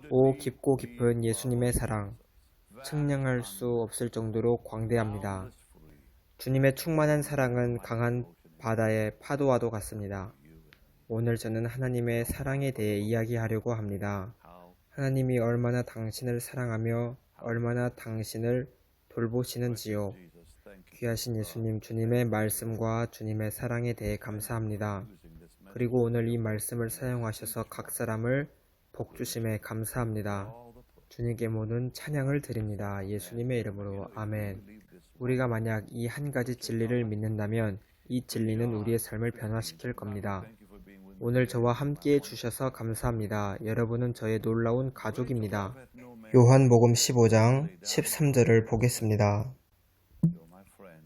오 깊고 깊은 예수님의 사랑, 측량할 수 없을 정도로 광대합니다. 주님의 충만한 사랑은 강한 바다의 파도와도 같습니다. 오늘 저는 하나님의 사랑에 대해 이야기하려고 합니다. 하나님이 얼마나 당신을 사랑하며 얼마나 당신을 돌보시는지요. 귀하신 예수님, 주님의 말씀과 주님의 사랑에 대해 감사합니다. 그리고 오늘 이 말씀을 사용하셔서 각 사람을 복주심에 감사합니다. 주님께 모든 찬양을 드립니다. 예수님의 이름으로 아멘. 우리가 만약 이 한 가지 진리를 믿는다면 이 진리는 우리의 삶을 변화시킬 겁니다. 오늘 저와 함께 해주셔서 감사합니다. 여러분은 저의 놀라운 가족입니다. 요한복음 15장 13절을 보겠습니다.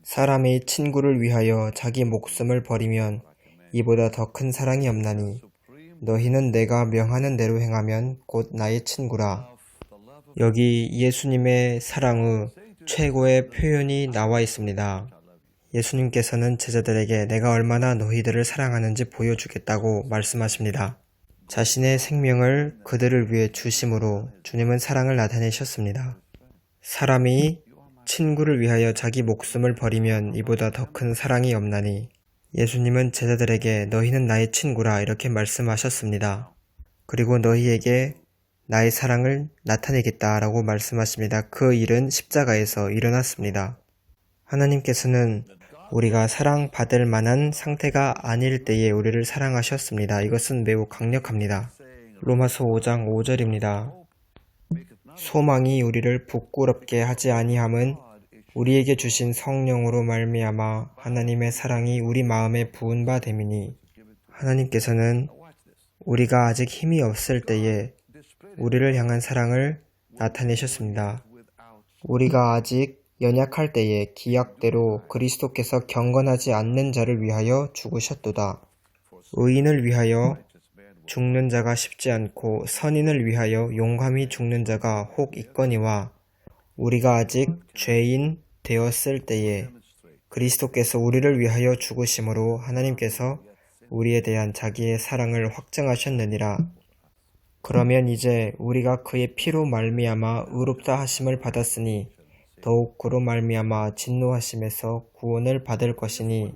사람이 친구를 위하여 자기 목숨을 버리면 이보다 더 큰 사랑이 없나니 너희는 내가 명하는 대로 행하면 곧 나의 친구라. 여기 예수님의 사랑의 최고의 표현이 나와 있습니다. 예수님께서는 제자들에게 내가 얼마나 너희들을 사랑하는지 보여주겠다고 말씀하십니다. 자신의 생명을 그들을 위해 주심으로 주님은 사랑을 나타내셨습니다. 사람이 친구를 위하여 자기 목숨을 버리면 이보다 더 큰 사랑이 없나니 예수님은 제자들에게 너희는 나의 친구라 이렇게 말씀하셨습니다. 그리고 너희에게 나의 사랑을 나타내겠다라고 말씀하십니다. 그 일은 십자가에서 일어났습니다. 하나님께서는 우리가 사랑받을 만한 상태가 아닐 때에 우리를 사랑하셨습니다. 이것은 매우 강력합니다. 로마서 5장 5절입니다. 소망이 우리를 부끄럽게 하지 아니함은 우리에게 주신 성령으로 말미암아 하나님의 사랑이 우리 마음에 부은 바 됨이니 하나님께서는 우리가 아직 힘이 없을 때에 우리를 향한 사랑을 나타내셨습니다. 우리가 아직 연약할 때에 기약대로 그리스도께서 경건하지 않는 자를 위하여 죽으셨도다. 의인을 위하여 죽는 자가 쉽지 않고 선인을 위하여 용감히 죽는 자가 혹 있거니와 우리가 아직 죄인 되었을 때에 그리스도께서 우리를 위하여 죽으심으로 하나님께서 우리에 대한 자기의 사랑을 확증하셨느니라. 그러면 이제 우리가 그의 피로 말미암아 의롭다 하심을 받았으니 더욱 그로 말미암아 진노하심에서 구원을 받을 것이니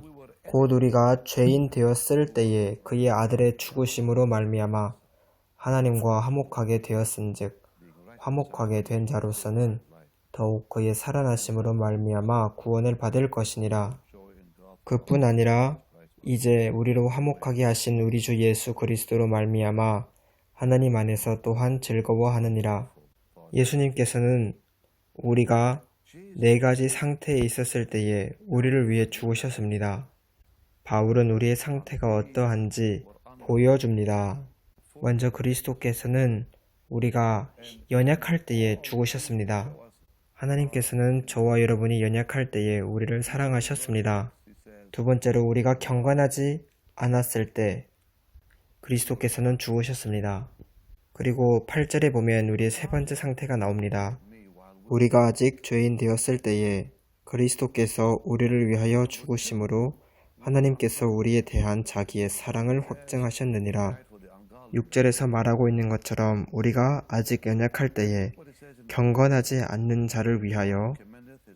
곧 우리가 죄인 되었을 때에 그의 아들의 죽으심으로 말미암아 하나님과 화목하게 되었은즉 화목하게 된 자로서는 더욱 그의 살아나심으로 말미암아 구원을 받을 것이니라. 그뿐 아니라 이제 우리로 화목하게 하신 우리 주 예수 그리스도로 말미암아 하나님 안에서 또한 즐거워하느니라. 예수님께서는 우리가 네 가지 상태에 있었을 때에 우리를 위해 죽으셨습니다. 바울은 우리의 상태가 어떠한지 보여줍니다. 먼저 그리스도께서는 우리가 연약할 때에 죽으셨습니다. 하나님께서는 저와 여러분이 연약할 때에 우리를 사랑하셨습니다. 두 번째로 우리가 경건하지 않았을 때 그리스도께서는 죽으셨습니다. 그리고 8절에 보면 우리의 세 번째 상태가 나옵니다. 우리가 아직 죄인 되었을 때에 그리스도께서 우리를 위하여 죽으심으로 하나님께서 우리에 대한 자기의 사랑을 확증하셨느니라. 6절에서 말하고 있는 것처럼 우리가 아직 연약할 때에 경건하지 않는 자를 위하여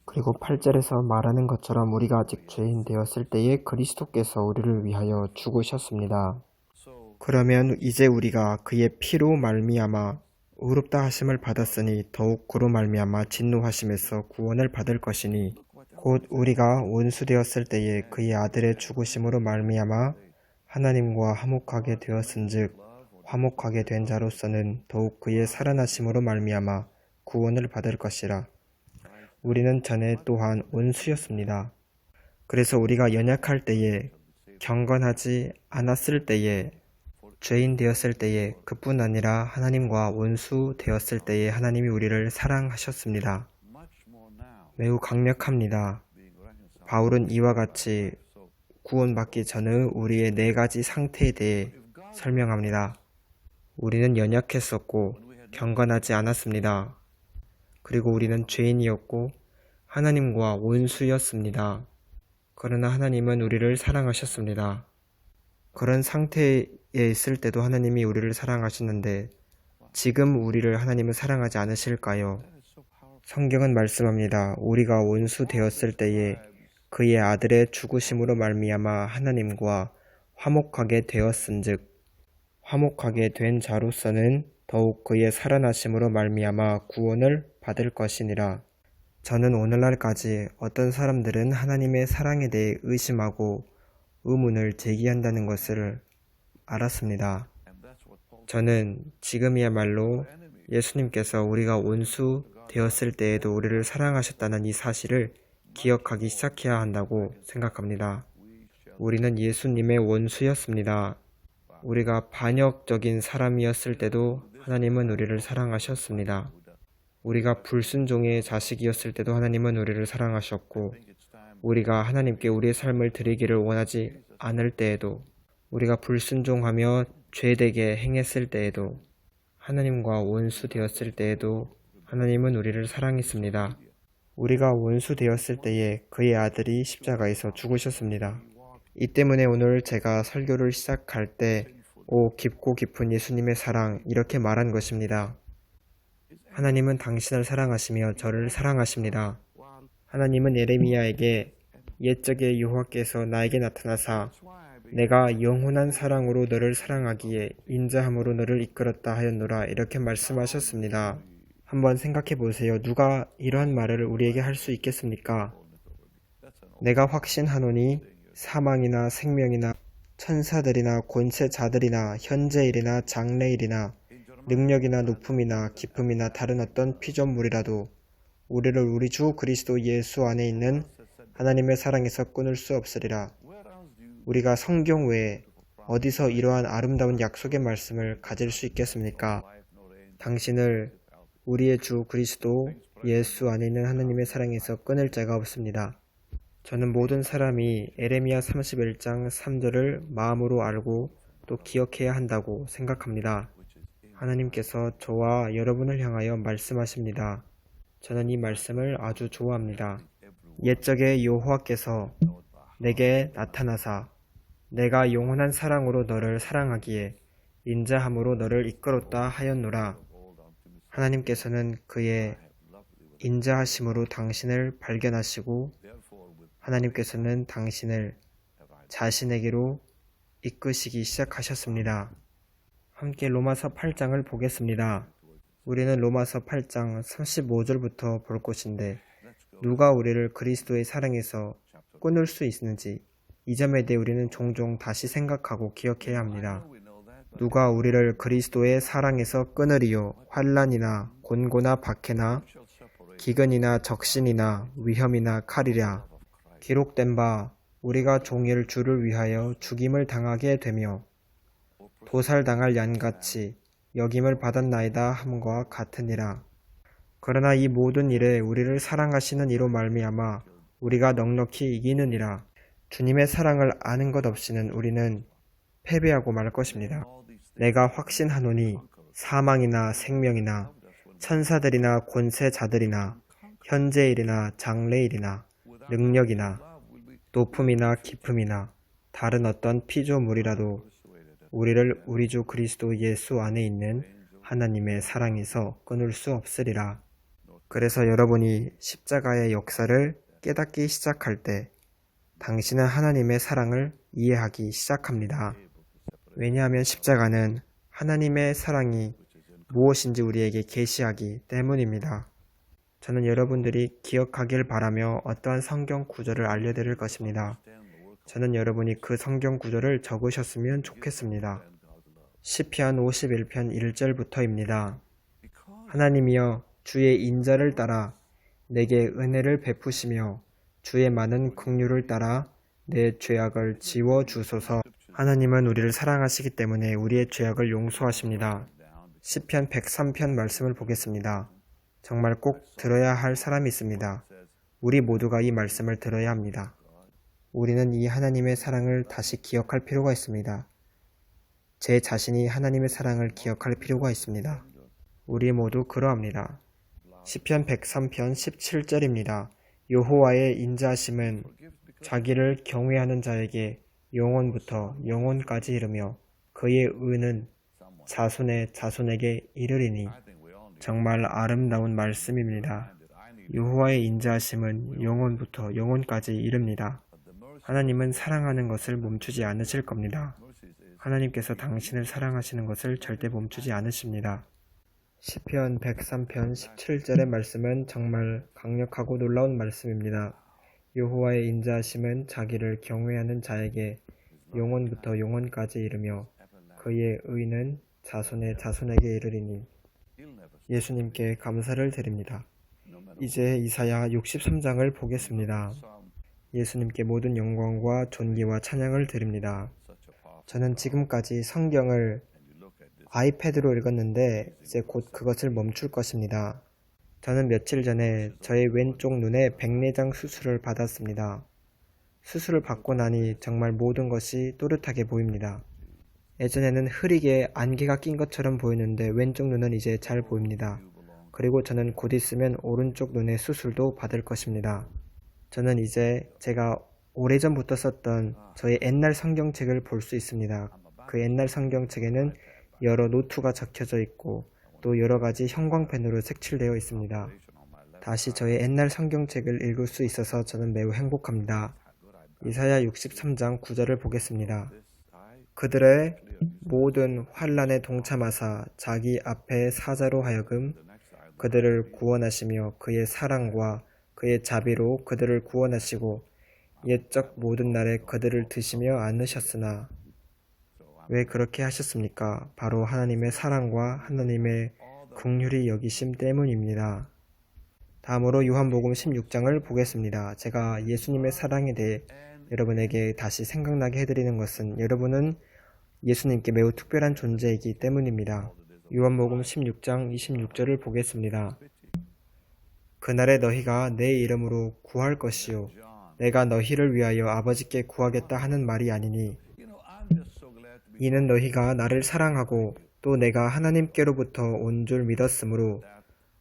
그리고 8절에서 말하는 것처럼 우리가 아직 죄인 되었을 때에 그리스도께서 우리를 위하여 죽으셨습니다. 그러면 이제 우리가 그의 피로 말미암아 의롭다 하심을 받았으니 더욱 그로 말미암아 진노하심에서 구원을 받을 것이니 곧 우리가 원수 되었을 때에 그의 아들의 죽으심으로 말미암아 하나님과 화목하게 되었은즉 화목하게 된 자로서는 더욱 그의 살아나심으로 말미암아 구원을 받을 것이라. 우리는 전에 또한 원수였습니다. 그래서 우리가 연약할 때에 경건하지 않았을 때에 죄인 되었을 때에 그뿐 아니라 하나님과 원수 되었을 때에 하나님이 우리를 사랑하셨습니다. 매우 강력합니다. 바울은 이와 같이 구원받기 전의 우리의 네 가지 상태에 대해 설명합니다. 우리는 연약했었고 경건하지 않았습니다. 그리고 우리는 죄인이었고 하나님과 원수였습니다. 그러나 하나님은 우리를 사랑하셨습니다. 그런 상태에 있을 때도 하나님이 우리를 사랑하시는데 지금 우리를 하나님은 사랑하지 않으실까요? 성경은 말씀합니다. 우리가 원수 되었을 때에 그의 아들의 죽으심으로 말미암아 하나님과 화목하게 되었은즉 화목하게 된 자로서는 더욱 그의 살아나심으로 말미암아 구원을 받을 것이니라. 저는 오늘날까지 어떤 사람들은 하나님의 사랑에 대해 의심하고 의문을 제기한다는 것을 알았습니다. 저는 지금이야말로 예수님께서 우리가 원수 되었을 때에도 우리를 사랑하셨다는 이 사실을 기억하기 시작해야 한다고 생각합니다. 우리는 예수님의 원수였습니다. 우리가 반역적인 사람이었을 때도 하나님은 우리를 사랑하셨습니다. 우리가 불순종의 자식이었을 때도 하나님은 우리를 사랑하셨고, 우리가 하나님께 우리의 삶을 드리기를 원하지 않을 때에도, 우리가 불순종하며 죄되게 행했을 때에도, 하나님과 원수 되었을 때에도 하나님은 우리를 사랑했습니다. 우리가 원수 되었을 때에 그의 아들이 십자가에서 죽으셨습니다. 이 때문에 오늘 제가 설교를 시작할 때 오 깊고 깊은 예수님의 사랑 이렇게 말한 것입니다. 하나님은 당신을 사랑하시며 저를 사랑하십니다. 하나님은 예레미야에게 옛적의 여호와께서 나에게 나타나사 내가 영원한 사랑으로 너를 사랑하기에 인자함으로 너를 이끌었다 하였노라 이렇게 말씀하셨습니다. 한번 생각해 보세요. 누가 이러한 말을 우리에게 할 수 있겠습니까? 내가 확신하노니 사망이나 생명이나 천사들이나 권세자들이나 현재일이나 장래일이나 능력이나 높음이나 깊음이나 다른 어떤 피조물이라도 우리를 우리 주 그리스도 예수 안에 있는 하나님의 사랑에서 끊을 수 없으리라. 우리가 성경 외에 어디서 이러한 아름다운 약속의 말씀을 가질 수 있겠습니까? 당신을 우리의 주 그리스도 예수 안에 있는 하나님의 사랑에서 끊을 자가 없습니다. 저는 모든 사람이 에레미야 31장 3절을 마음으로 알고 또 기억해야 한다고 생각합니다. 하나님께서 저와 여러분을 향하여 말씀하십니다. 저는 이 말씀을 아주 좋아합니다. 옛적에 여호와께서 내게 나타나사 내가 영원한 사랑으로 너를 사랑하기에 인자함으로 너를 이끌었다 하였노라. 하나님께서는 그의 인자하심으로 당신을 발견하시고 하나님께서는 당신을 자신에게로 이끄시기 시작하셨습니다. 함께 로마서 8장을 보겠습니다. 우리는 로마서 8장 35절부터 볼 것인데 누가 우리를 그리스도의 사랑에서 끊을 수 있는지 이 점에 대해 우리는 종종 다시 생각하고 기억해야 합니다. 누가 우리를 그리스도의 사랑에서 끊으리요? 환난이나 곤고나 박해나 기근이나 적신이나 위험이나 칼이랴. 기록된 바 우리가 종일 주를 위하여 죽임을 당하게 되며 도살당할 양같이 여김을 받았나이다 함과 같으니라. 그러나 이 모든 일에 우리를 사랑하시는 이로 말미암아 우리가 넉넉히 이기느니라. 주님의 사랑을 아는 것 없이는 우리는 패배하고 말 것입니다. 내가 확신하노니 사망이나 생명이나 천사들이나 권세자들이나 현재일이나 장래일이나 능력이나 높음이나 깊음이나 다른 어떤 피조물이라도 우리를 우리 주 그리스도 예수 안에 있는 하나님의 사랑에서 끊을 수 없으리라. 그래서 여러분이 십자가의 역사를 깨닫기 시작할 때 당신은 하나님의 사랑을 이해하기 시작합니다. 왜냐하면 십자가는 하나님의 사랑이 무엇인지 우리에게 계시하기 때문입니다. 저는 여러분들이 기억하길 바라며 어떠한 성경 구절을 알려드릴 것입니다. 저는 여러분이 그 성경 구절을 적으셨으면 좋겠습니다. 시편 51편 1절부터입니다. 하나님이여 주의 인자를 따라 내게 은혜를 베푸시며 주의 많은 긍휼을 따라 내 죄악을 지워 주소서. 하나님은 우리를 사랑하시기 때문에 우리의 죄악을 용서하십니다. 시편 103편 말씀을 보겠습니다. 정말 꼭 들어야 할 사람이 있습니다. 우리 모두가 이 말씀을 들어야 합니다. 우리는 이 하나님의 사랑을 다시 기억할 필요가 있습니다. 제 자신이 하나님의 사랑을 기억할 필요가 있습니다. 우리 모두 그러합니다. 시편 103편 17절입니다. 여호와의 인자하심은 자기를 경외하는 자에게 영원부터 영원까지 이르며 그의 의는 자손의 자손에게 이르리니. 정말 아름다운 말씀입니다. 여호와의 인자하심은 영원부터 영원까지 이릅니다. 하나님은 사랑하는 것을 멈추지 않으실 겁니다. 하나님께서 당신을 사랑하시는 것을 절대 멈추지 않으십니다. 시편 103편 17절의 말씀은 정말 강력하고 놀라운 말씀입니다. 여호와의 인자하심은 자기를 경외하는 자에게 영원부터 영원까지 이르며 그의 의는 자손의 자손에게 이르리니. 예수님께 감사를 드립니다. 이제 이사야 63장을 보겠습니다. 예수님께 모든 영광과 존귀와 찬양을 드립니다. 저는 지금까지 성경을 아이패드로 읽었는데 이제 곧 그것을 멈출 것입니다. 저는 며칠 전에 저의 왼쪽 눈에 백내장 수술을 받았습니다. 수술을 받고 나니 정말 모든 것이 또렷하게 보입니다. 예전에는 흐리게 안개가 낀 것처럼 보이는데 왼쪽 눈은 이제 잘 보입니다. 그리고 저는 곧 있으면 오른쪽 눈의 수술도 받을 것입니다. 저는 이제 제가 오래전부터 썼던 저의 옛날 성경책을 볼 수 있습니다. 그 옛날 성경책에는 여러 노트가 적혀져 있고 또 여러 가지 형광펜으로 색칠되어 있습니다. 다시 저의 옛날 성경책을 읽을 수 있어서 저는 매우 행복합니다. 이사야 63장 9절을 보겠습니다. 그들의 모든 환난에 동참하사 자기 앞에 사자로 하여금 그들을 구원하시며 그의 사랑과 그의 자비로 그들을 구원하시고 옛적 모든 날에 그들을 드시며 안으셨으나. 왜 그렇게 하셨습니까? 바로 하나님의 사랑과 하나님의 긍휼히 여기심 때문입니다. 다음으로 요한복음 16장을 보겠습니다. 제가 예수님의 사랑에 대해 여러분에게 다시 생각나게 해드리는 것은 여러분은 예수님께 매우 특별한 존재이기 때문입니다. 요한복음 16장 26절을 보겠습니다. 그날에 너희가 내 이름으로 구할 것이요 내가 너희를 위하여 아버지께 구하겠다 하는 말이 아니니 이는 너희가 나를 사랑하고 또 내가 하나님께로부터 온 줄 믿었으므로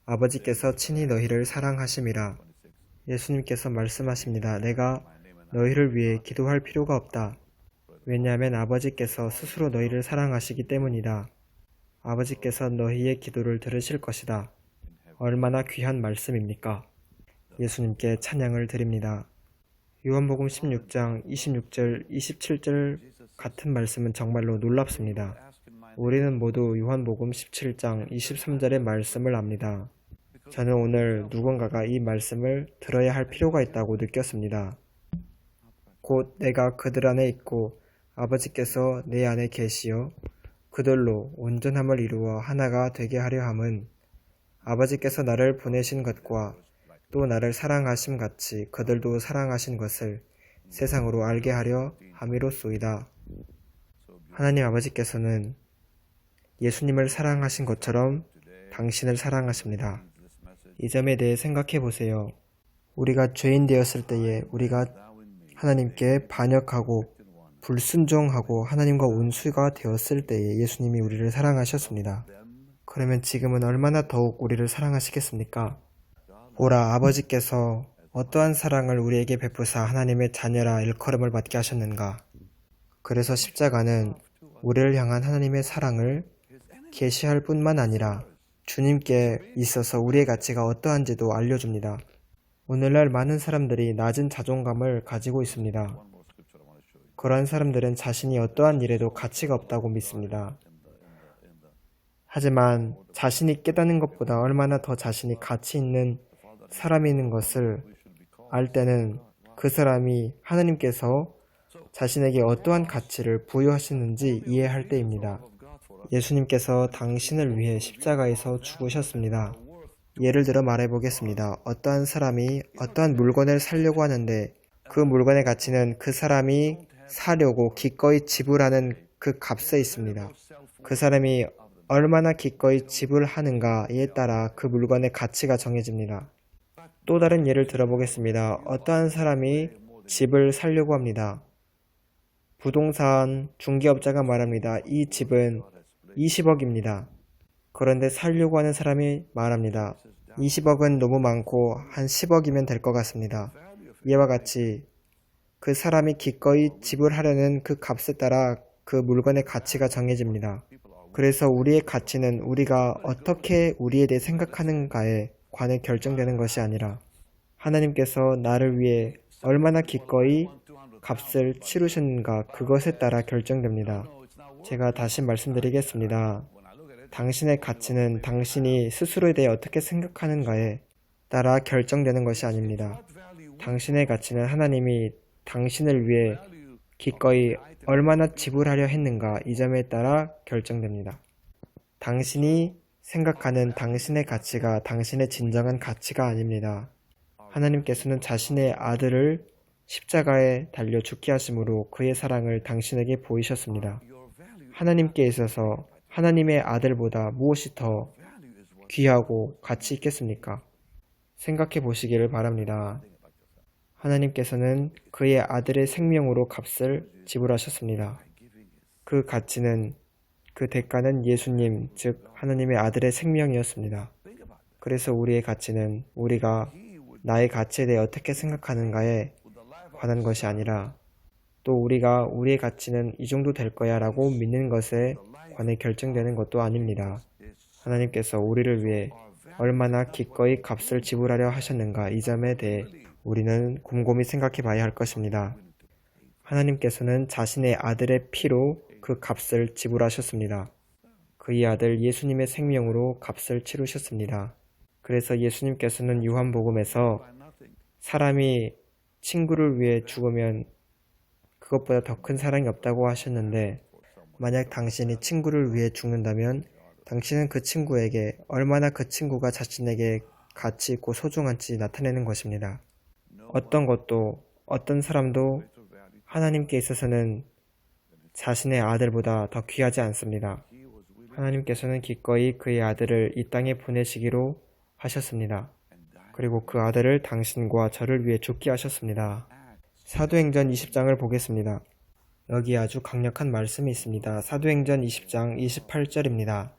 아버지께서 친히 너희를 사랑하심이라. 예수님께서 말씀하십니다. 내가 너희를 위해 기도할 필요가 없다. 왜냐하면 아버지께서 스스로 너희를 사랑하시기 때문이다. 아버지께서 너희의 기도를 들으실 것이다. 얼마나 귀한 말씀입니까? 예수님께 찬양을 드립니다. 요한복음 16장 26절, 27절 같은 말씀은 정말로 놀랍습니다. 우리는 모두 요한복음 17장 23절의 말씀을 압니다. 저는 오늘 누군가가 이 말씀을 들어야 할 필요가 있다고 느꼈습니다. 곧 내가 그들 안에 있고 아버지께서 내 안에 계시어 그들로 온전함을 이루어 하나가 되게 하려 함은 아버지께서 나를 보내신 것과 또 나를 사랑하심 같이 그들도 사랑하신 것을 세상으로 알게 하려 함이로소이다. 하나님 아버지께서는 예수님을 사랑하신 것처럼 당신을 사랑하십니다. 이 점에 대해 생각해 보세요. 우리가 죄인 되었을 때에 우리가 하나님께 반역하고 불순종하고 하나님과 원수가 되었을 때에 예수님이 우리를 사랑하셨습니다. 그러면 지금은 얼마나 더욱 우리를 사랑하시겠습니까? 보라, 아버지께서 어떠한 사랑을 우리에게 베푸사 하나님의 자녀라 일컬음을 받게 하셨는가. 그래서 십자가는 우리를 향한 하나님의 사랑을 계시할 뿐만 아니라 주님께 있어서 우리의 가치가 어떠한지도 알려줍니다. 오늘날 많은 사람들이 낮은 자존감을 가지고 있습니다. 그러한 사람들은 자신이 어떠한 일에도 가치가 없다고 믿습니다. 하지만 자신이 깨닫는 것보다 얼마나 더 자신이 가치 있는 사람이 있는 것을 알 때는 그 사람이 하나님께서 자신에게 어떠한 가치를 부여하시는지 이해할 때입니다. 예수님께서 당신을 위해 십자가에서 죽으셨습니다. 예를 들어 말해보겠습니다. 어떠한 사람이 어떠한 물건을 사려고 하는데 그 물건의 가치는 그 사람이 사려고 기꺼이 지불하는 그 값에 있습니다. 그 사람이 얼마나 기꺼이 지불하는가에 따라 그 물건의 가치가 정해집니다. 또 다른 예를 들어보겠습니다. 어떠한 사람이 집을 사려고 합니다. 부동산 중개업자가 말합니다. 이 집은 20억입니다. 그런데 사려고 하는 사람이 말합니다. 20억은 너무 많고 한 10억이면 될 것 같습니다. 이와 같이 그 사람이 기꺼이 지불하려는 그 값에 따라 그 물건의 가치가 정해집니다. 그래서 우리의 가치는 우리가 어떻게 우리에 대해 생각하는가에 관해 결정되는 것이 아니라 하나님께서 나를 위해 얼마나 기꺼이 값을 치르셨는가 그것에 따라 결정됩니다. 제가 다시 말씀드리겠습니다. 당신의 가치는 당신이 스스로에 대해 어떻게 생각하는가에 따라 결정되는 것이 아닙니다. 당신의 가치는 하나님이 당신을 위해 기꺼이 얼마나 지불하려 했는가 이 점에 따라 결정됩니다. 당신이 생각하는 당신의 가치가 당신의 진정한 가치가 아닙니다. 하나님께서는 자신의 아들을 십자가에 달려 죽게 하심으로 그의 사랑을 당신에게 보이셨습니다. 하나님께 있어서 하나님의 아들보다 무엇이 더 귀하고 가치 있겠습니까? 생각해 보시기를 바랍니다. 하나님께서는 그의 아들의 생명으로 값을 지불하셨습니다. 그 가치는, 그 대가는 예수님, 즉 하나님의 아들의 생명이었습니다. 그래서 우리의 가치는 우리가 나의 가치에 대해 어떻게 생각하는가에 관한 것이 아니라 또 우리가 우리의 가치는 이 정도 될 거야 라고 믿는 것에 관해 결정되는 것도 아닙니다. 하나님께서 우리를 위해 얼마나 기꺼이 값을 지불하려 하셨는가 이 점에 대해 우리는 곰곰이 생각해 봐야 할 것입니다. 하나님께서는 자신의 아들의 피로 그 값을 지불하셨습니다. 그의 아들 예수님의 생명으로 값을 치르셨습니다. 그래서 예수님께서는 요한복음에서 사람이 친구를 위해 죽으면 그것보다 더 큰 사랑이 없다고 하셨는데 만약 당신이 친구를 위해 죽는다면 당신은 그 친구에게 얼마나 그 친구가 자신에게 가치 있고 소중한지 나타내는 것입니다. 어떤 것도 어떤 사람도 하나님께 있어서는 자신의 아들보다 더 귀하지 않습니다. 하나님께서는 기꺼이 그의 아들을 이 땅에 보내시기로 하셨습니다. 그리고 그 아들을 당신과 저를 위해 죽게 하셨습니다. 사도행전 20장을 보겠습니다. 여기 아주 강력한 말씀이 있습니다. 사도행전 20장 28절입니다.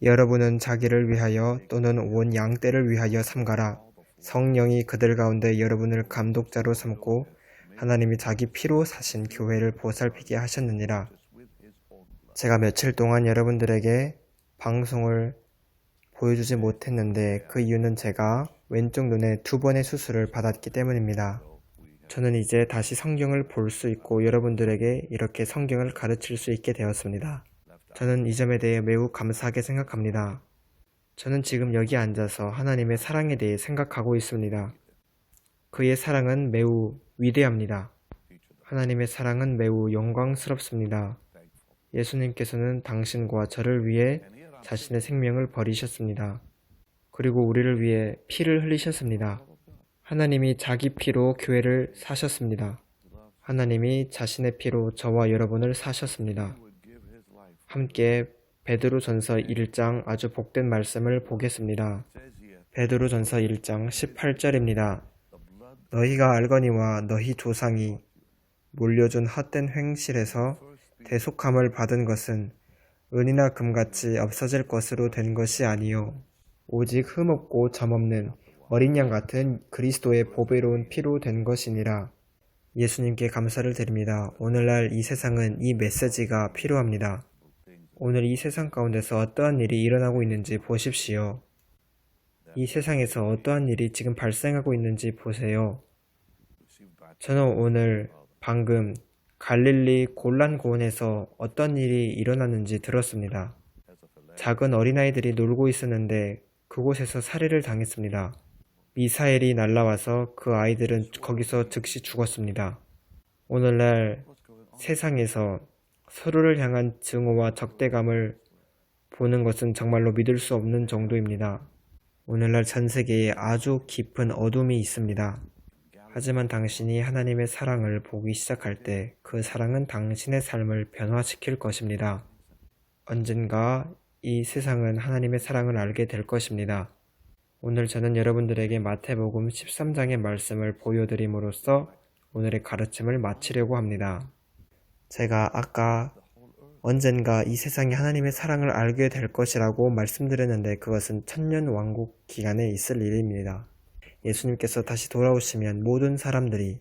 여러분은 자기를 위하여 또는 온 양떼를 위하여 삼가라. 성령이 그들 가운데 여러분을 감독자로 삼고 하나님이 자기 피로 사신 교회를 보살피게 하셨느니라. 제가 며칠 동안 여러분들에게 방송을 보여주지 못했는데 그 이유는 제가 왼쪽 눈에 2번의 수술을 받았기 때문입니다. 저는 이제 다시 성경을 볼 수 있고 여러분들에게 이렇게 성경을 가르칠 수 있게 되었습니다. 저는 이 점에 대해 매우 감사하게 생각합니다. 저는 지금 여기 앉아서 하나님의 사랑에 대해 생각하고 있습니다. 그의 사랑은 매우 위대합니다. 하나님의 사랑은 매우 영광스럽습니다. 예수님께서는 당신과 저를 위해 자신의 생명을 버리셨습니다. 그리고 우리를 위해 피를 흘리셨습니다. 하나님이 자기 피로 교회를 사셨습니다. 하나님이 자신의 피로 저와 여러분을 사셨습니다. 함께 베드로전서 1장 아주 복된 말씀을 보겠습니다. 베드로전서 1장 18절입니다. 너희가 알거니와 너희 조상이 물려준 헛된 행실에서 대속함을 받은 것은 은이나 금같이 없어질 것으로 된 것이 아니요 오직 흠없고 점없는 어린 양 같은 그리스도의 보배로운 피로 된 것이니라. 예수님께 감사를 드립니다. 오늘날 이 세상은 이 메시지가 필요합니다. 오늘 이 세상 가운데서 어떠한 일이 일어나고 있는지 보십시오. 이 세상에서 어떠한 일이 지금 발생하고 있는지 보세요. 저는 오늘 방금 갈릴리 골란고원에서 어떤 일이 일어났는지 들었습니다. 작은 어린아이들이 놀고 있었는데 그곳에서 살해를 당했습니다. 미사일이 날아와서 그 아이들은 거기서 즉시 죽었습니다. 오늘날 세상에서 서로를 향한 증오와 적대감을 보는 것은 정말로 믿을 수 없는 정도입니다. 오늘날 전 세계에 아주 깊은 어둠이 있습니다. 하지만 당신이 하나님의 사랑을 보기 시작할 때 그 사랑은 당신의 삶을 변화시킬 것입니다. 언젠가 이 세상은 하나님의 사랑을 알게 될 것입니다. 오늘 저는 여러분들에게 마태복음 13장의 말씀을 보여드림으로써 오늘의 가르침을 마치려고 합니다. 제가 아까 언젠가 이 세상이 하나님의 사랑을 알게 될 것이라고 말씀드렸는데 그것은 천년 왕국 기간에 있을 일입니다. 예수님께서 다시 돌아오시면 모든 사람들이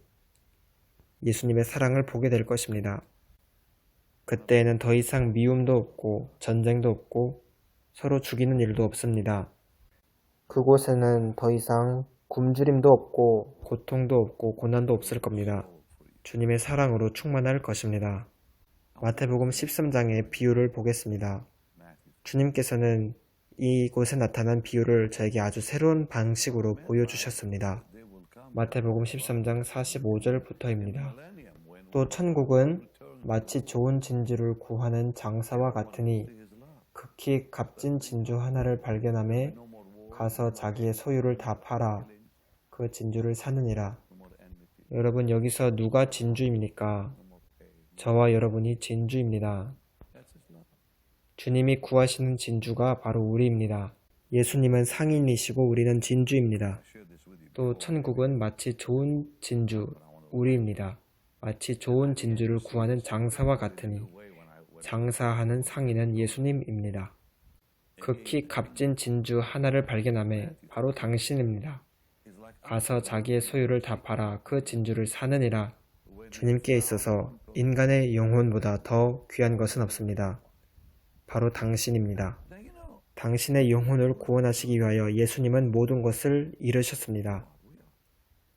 예수님의 사랑을 보게 될 것입니다. 그때에는 더 이상 미움도 없고 전쟁도 없고 서로 죽이는 일도 없습니다. 그곳에는 더 이상 굶주림도 없고 고통도 없고 고난도 없을 겁니다. 주님의 사랑으로 충만할 것입니다. 마태복음 13장의 비유를 보겠습니다. 주님께서는 이곳에 나타난 비유를 저에게 아주 새로운 방식으로 보여주셨습니다. 마태복음 13장 45절부터입니다. 또 천국은 마치 좋은 진주를 구하는 장사와 같으니 극히 값진 진주 하나를 발견하매 가서 자기의 소유를 다 팔아 그 진주를 사느니라. 여러분, 여기서 누가 진주입니까? 저와 여러분이 진주입니다. 주님이 구하시는 진주가 바로 우리입니다. 예수님은 상인이시고 우리는 진주입니다. 또 천국은 마치 좋은 진주, 우리입니다. 마치 좋은 진주를 구하는 장사와 같으니 장사하는 상인은 예수님입니다. 극히 값진 진주 하나를 발견하며 바로 당신입니다. 가서 자기의 소유를 다 팔아 그 진주를 사느니라. 주님께 있어서 인간의 영혼보다 더 귀한 것은 없습니다. 바로 당신입니다. 당신의 영혼을 구원하시기 위하여 예수님은 모든 것을 이루셨습니다.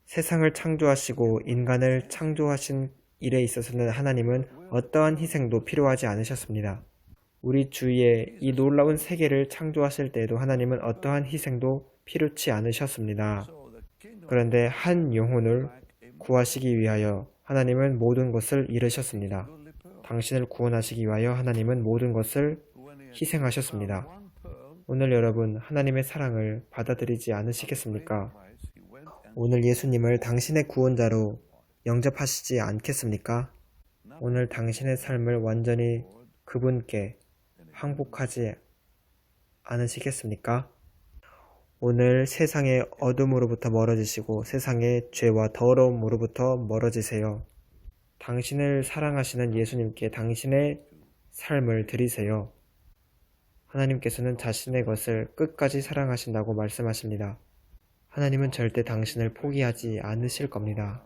세상을 창조하시고 인간을 창조하신 일에 있어서는 하나님은 어떠한 희생도 필요하지 않으셨습니다. 우리 주위에 이 놀라운 세계를 창조하실 때에도 하나님은 어떠한 희생도 필요치 않으셨습니다. 그런데 한 영혼을 구하시기 위하여 하나님은 모든 것을 이루셨습니다. 당신을 구원하시기 위하여 하나님은 모든 것을 희생하셨습니다. 오늘 여러분, 하나님의 사랑을 받아들이지 않으시겠습니까? 오늘 예수님을 당신의 구원자로 영접하시지 않겠습니까? 오늘 당신의 삶을 완전히 그분께 항복하지 않으시겠습니까? 오늘 세상의 어둠으로부터 멀어지시고 세상의 죄와 더러움으로부터 멀어지세요. 당신을 사랑하시는 예수님께 당신의 삶을 드리세요. 하나님께서는 자신의 것을 끝까지 사랑하신다고 말씀하십니다. 하나님은 절대 당신을 포기하지 않으실 겁니다.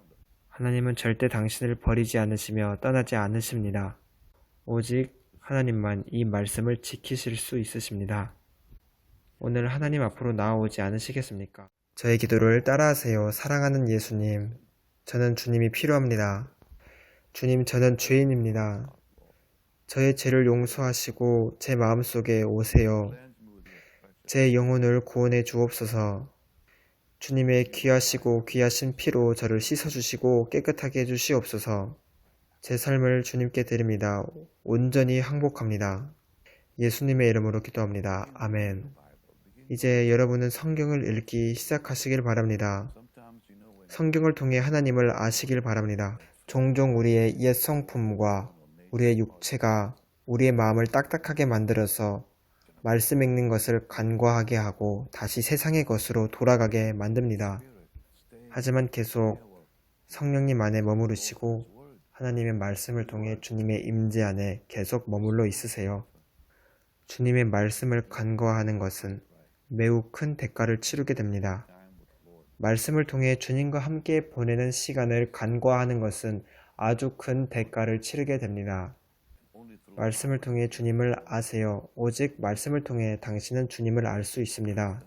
하나님은 절대 당신을 버리지 않으시며 떠나지 않으십니다. 오직 하나님만 이 말씀을 지키실 수 있으십니다. 오늘 하나님 앞으로 나아오지 않으시겠습니까? 저의 기도를 따라하세요. 사랑하는 예수님, 저는 주님이 필요합니다. 주님, 저는 죄인입니다. 저의 죄를 용서하시고 제 마음속에 오세요. 제 영혼을 구원해 주옵소서. 주님의 귀하시고 귀하신 피로 저를 씻어주시고 깨끗하게 해주시옵소서. 제 삶을 주님께 드립니다. 온전히 항복합니다. 예수님의 이름으로 기도합니다. 아멘. 이제 여러분은 성경을 읽기 시작하시길 바랍니다. 성경을 통해 하나님을 아시길 바랍니다. 종종 우리의 옛 성품과 우리의 육체가 우리의 마음을 딱딱하게 만들어서 말씀 읽는 것을 간과하게 하고 다시 세상의 것으로 돌아가게 만듭니다. 하지만 계속 성령님 안에 머무르시고 하나님의 말씀을 통해 주님의 임재 안에 계속 머물러 있으세요. 주님의 말씀을 간과하는 것은 매우 큰 대가를 치르게 됩니다. 말씀을 통해 주님과 함께 보내는 시간을 간과하는 것은 아주 큰 대가를 치르게 됩니다. 말씀을 통해 주님을 아세요. 오직 말씀을 통해 당신은 주님을 알 수 있습니다.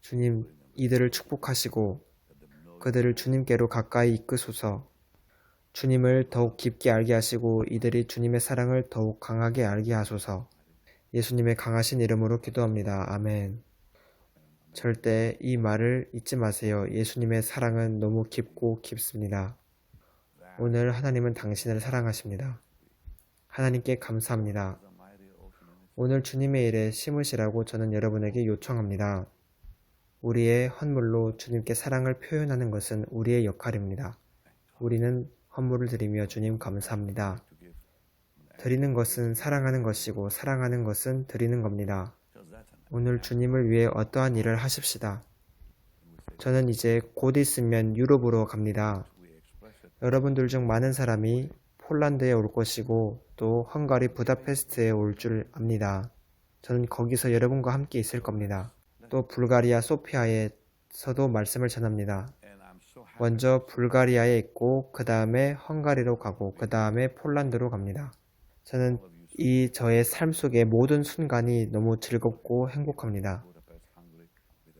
주님, 이들을 축복하시고 그들을 주님께로 가까이 이끄소서. 주님을 더욱 깊게 알게 하시고 이들이 주님의 사랑을 더욱 강하게 알게 하소서. 예수님의 강하신 이름으로 기도합니다. 아멘. 절대 이 말을 잊지 마세요. 예수님의 사랑은 너무 깊고 깊습니다. 오늘 하나님은 당신을 사랑하십니다. 하나님께 감사합니다. 오늘 주님의 일에 심으시라고 저는 여러분에게 요청합니다. 우리의 헌물로 주님께 사랑을 표현하는 것은 우리의 역할입니다. 우리는 헌물을 드리며 주님 감사합니다. 드리는 것은 사랑하는 것이고 사랑하는 것은 드리는 겁니다. 오늘 주님을 위해 어떠한 일을 하십시다. 저는 이제 곧 있으면 유럽으로 갑니다. 여러분들 중 많은 사람이 폴란드에 올 것이고 또 헝가리 부다페스트에 올 줄 압니다. 저는 거기서 여러분과 함께 있을 겁니다. 또 불가리아 소피아에서도 말씀을 전합니다. 먼저 불가리아에 있고 그 다음에 헝가리로 가고 그 다음에 폴란드로 갑니다. 저는 이 저의 삶 속의 모든 순간이 너무 즐겁고 행복합니다.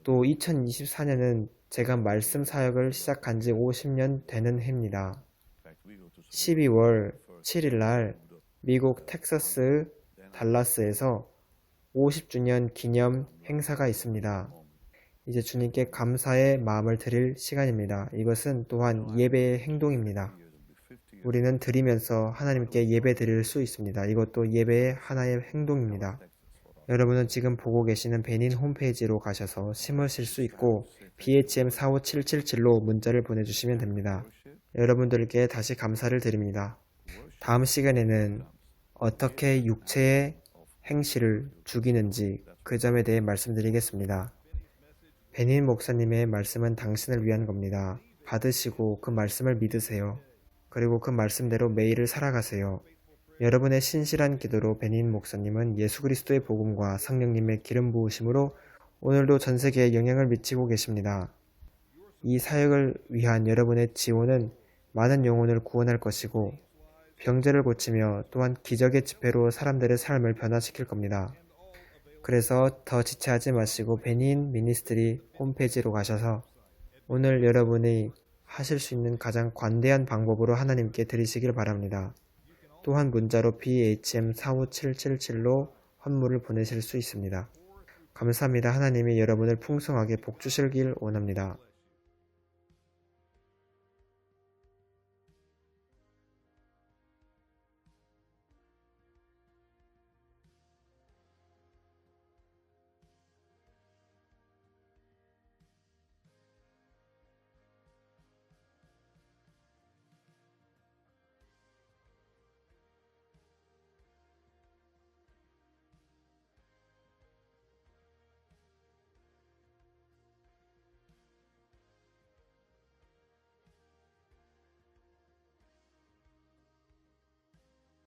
또 2024년은 제가 말씀 사역을 시작한 지 50년 되는 해입니다. 12월 7일 날 미국 텍사스 달라스에서 50주년 기념 행사가 있습니다. 이제 주님께 감사의 마음을 드릴 시간입니다. 이것은 또한 예배의 행동입니다. 우리는 드리면서 하나님께 예배 드릴 수 있습니다. 이것도 예배의 하나의 행동입니다. 여러분은 지금 보고 계시는 베닌 홈페이지로 가셔서 심으실 수 있고 BHM45777로 문자를 보내주시면 됩니다. 여러분들께 다시 감사를 드립니다. 다음 시간에는 어떻게 육체의 행실을 죽이는지 그 점에 대해 말씀드리겠습니다. 베닌 목사님의 말씀은 당신을 위한 겁니다. 받으시고 그 말씀을 믿으세요. 그리고 그 말씀대로 매일을 살아가세요. 여러분의 신실한 기도로 베닌 목사님은 예수 그리스도의 복음과 성령님의 기름 부으심으로 오늘도 전 세계에 영향을 미치고 계십니다. 이 사역을 위한 여러분의 지원은 많은 영혼을 구원할 것이고 병자를 고치며 또한 기적의 집회로 사람들의 삶을 변화시킬 겁니다. 그래서 더 지체하지 마시고 베닌 미니스트리 홈페이지로 가셔서 오늘 여러분이 하실 수 있는 가장 관대한 방법으로 하나님께 드리시길 바랍니다. 또한 문자로 BHM45777로 헌물을 보내실 수 있습니다. 감사합니다. 하나님이 여러분을 풍성하게 복 주시길 원합니다.